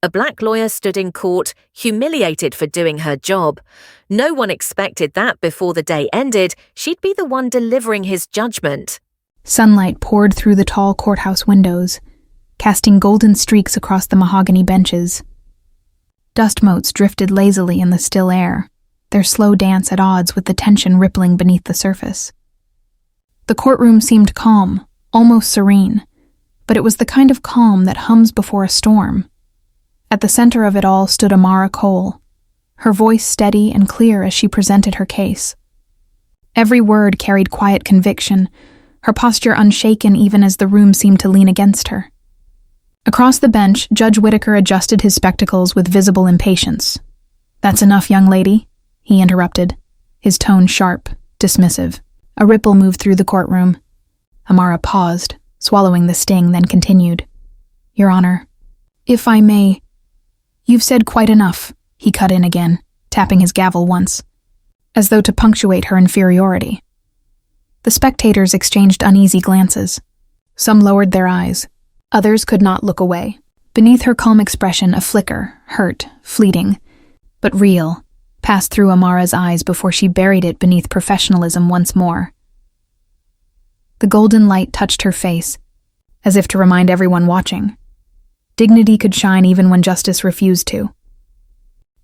A black lawyer stood in court, humiliated for doing her job. No one expected that before the day ended, she'd be the one delivering his judgment. Sunlight poured through the tall courthouse windows, casting golden streaks across the mahogany benches. Dust motes drifted lazily in the still air, their slow dance at odds with the tension rippling beneath the surface. The courtroom seemed calm, almost serene, but it was the kind of calm that hums before a storm. At the center of it all stood Amara Cole, her voice steady and clear as she presented her case. Every word carried quiet conviction, her posture unshaken even as the room seemed to lean against her. Across the bench, Judge Whitaker adjusted his spectacles with visible impatience. "That's enough, young lady," he interrupted, his tone sharp, dismissive. A ripple moved through the courtroom. Amara paused, swallowing the sting, then continued. "Your Honor, if I may—" "You've said quite enough," he cut in again, tapping his gavel once, as though to punctuate her inferiority. The spectators exchanged uneasy glances. Some lowered their eyes. Others could not look away. Beneath her calm expression, a flicker, hurt, fleeting, but real, passed through Amara's eyes before she buried it beneath professionalism once more. The golden light touched her face, as if to remind everyone watching. Dignity could shine even when justice refused to.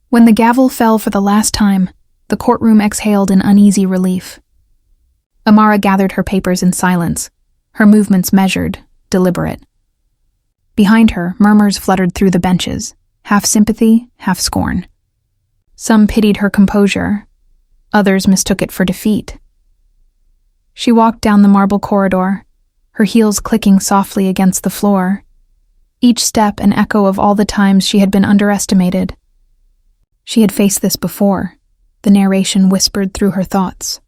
When the gavel fell for the last time, the courtroom exhaled in uneasy relief. Amara gathered her papers in silence, her movements measured, deliberate. Behind her, murmurs fluttered through the benches, half sympathy, half scorn. Some pitied her composure, others mistook it for defeat. She walked down the marble corridor, her heels clicking softly against the floor, each step an echo of all the times she had been underestimated. She had faced this before, the narration whispered through her thoughts.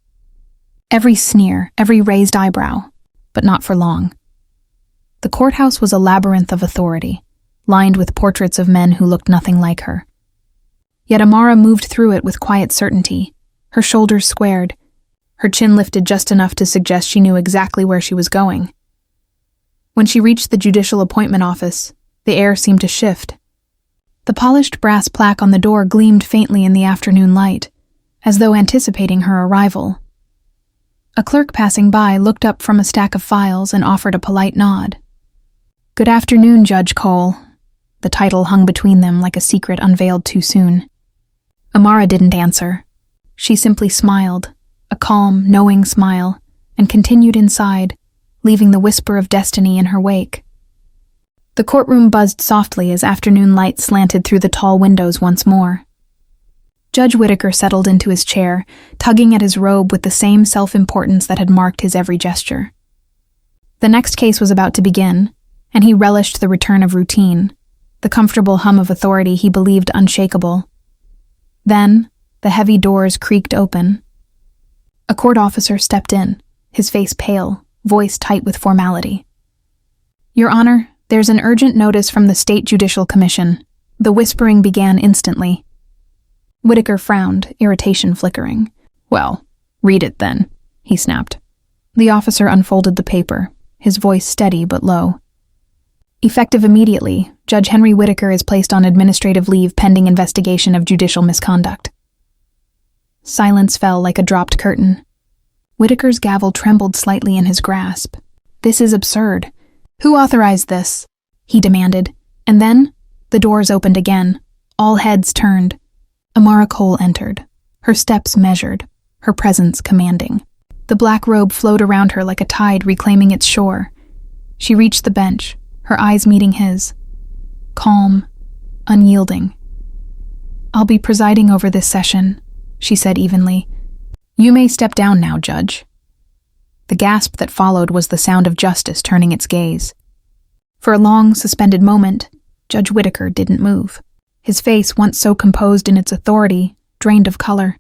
Every sneer, every raised eyebrow, but not for long. The courthouse was a labyrinth of authority, lined with portraits of men who looked nothing like her. Yet Amara moved through it with quiet certainty, her shoulders squared, her chin lifted just enough to suggest she knew exactly where she was going. When she reached the judicial appointment office, the air seemed to shift. The polished brass plaque on the door gleamed faintly in the afternoon light, as though anticipating her arrival. A clerk passing by looked up from a stack of files and offered a polite nod. "Good afternoon, Judge Cole." The title hung between them like a secret unveiled too soon. Amara didn't answer. She simply smiled, a calm, knowing smile, and continued inside, leaving the whisper of destiny in her wake. The courtroom buzzed softly as afternoon light slanted through the tall windows once more. Judge Whitaker settled into his chair, tugging at his robe with the same self-importance that had marked his every gesture. The next case was about to begin, and he relished the return of routine, the comfortable hum of authority he believed unshakable. Then, the heavy doors creaked open. A court officer stepped in, his face pale, voice tight with formality. "Your Honor, there's an urgent notice from the State Judicial Commission." The whispering began instantly. Whitaker frowned, irritation flickering. "Well, read it then," he snapped. The officer unfolded the paper, his voice steady but low. "Effective immediately, Judge Henry Whitaker is placed on administrative leave pending investigation of judicial misconduct." Silence fell like a dropped curtain. Whitaker's gavel trembled slightly in his grasp. "This is absurd. Who authorized this?" he demanded. And then, the doors opened again. All heads turned. Amara Cole entered, her steps measured, her presence commanding. The black robe flowed around her like a tide reclaiming its shore. She reached the bench, her eyes meeting his. Calm, unyielding. "I'll be presiding over this session," she said evenly. "You may step down now, Judge." The gasp that followed was the sound of justice turning its gaze. For a long, suspended moment, Judge Whitaker didn't move. His face, once so composed in its authority, drained of color.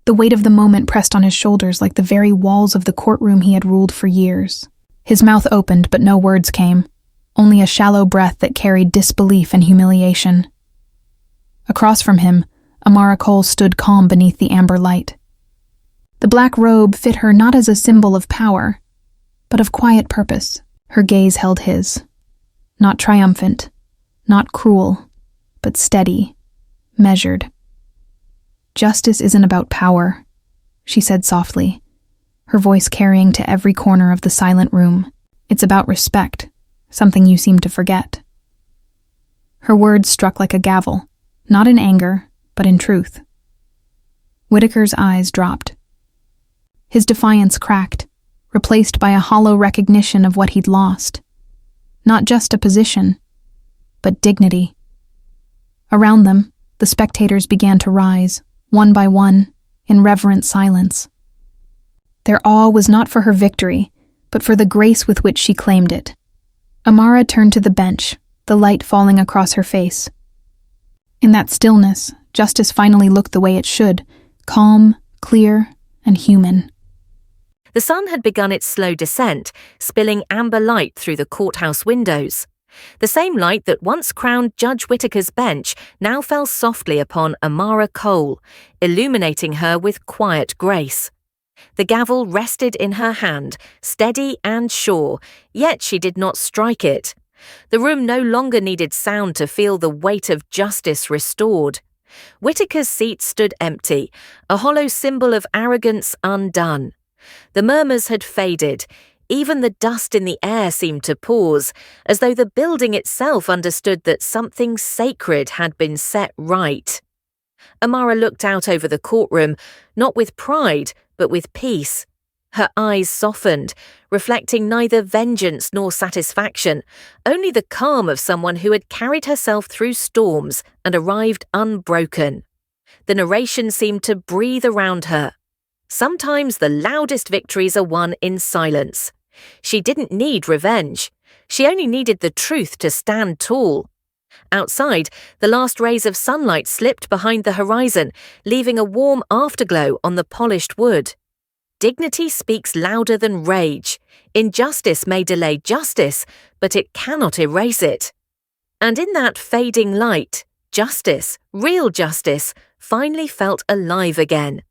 The weight of the moment pressed on his shoulders like the very walls of the courtroom he had ruled for years. His mouth opened, but no words came, only a shallow breath that carried disbelief and humiliation. Across from him, Amara Cole stood calm beneath the amber light. The black robe fit her not as a symbol of power, but of quiet purpose. Her gaze held his. Not triumphant, not cruel, but steady, measured. "Justice isn't about power," she said softly, her voice carrying to every corner of the silent room. "It's about respect, something you seem to forget." Her words struck like a gavel, not in anger, but in truth. Whitaker's eyes dropped. His defiance cracked, replaced by a hollow recognition of what he'd lost. Not just a position, but dignity. Around them, the spectators began to rise, one by one, in reverent silence. Their awe was not for her victory, but for the grace with which she claimed it. Amara turned to the bench, the light falling across her face. In that stillness, justice finally looked the way it should, calm, clear, and human. The sun had begun its slow descent, spilling amber light through the courthouse windows. The same light that once crowned Judge Whitaker's bench now fell softly upon Amara Cole, illuminating her with quiet grace. The gavel rested in her hand, steady and sure, yet she did not strike it. The room no longer needed sound to feel the weight of justice restored. Whitaker's seat stood empty, a hollow symbol of arrogance undone. The murmurs had faded. Even the dust in the air seemed to pause, as though the building itself understood that something sacred had been set right. Amara looked out over the courtroom, not with pride, but with peace. Her eyes softened, reflecting neither vengeance nor satisfaction, only the calm of someone who had carried herself through storms and arrived unbroken. The narration seemed to breathe around her. Sometimes the loudest victories are won in silence. She didn't need revenge. She only needed the truth to stand tall. Outside, the last rays of sunlight slipped behind the horizon, leaving a warm afterglow on the polished wood. Dignity speaks louder than rage. Injustice may delay justice, but it cannot erase it. And in that fading light, justice, real justice, finally felt alive again.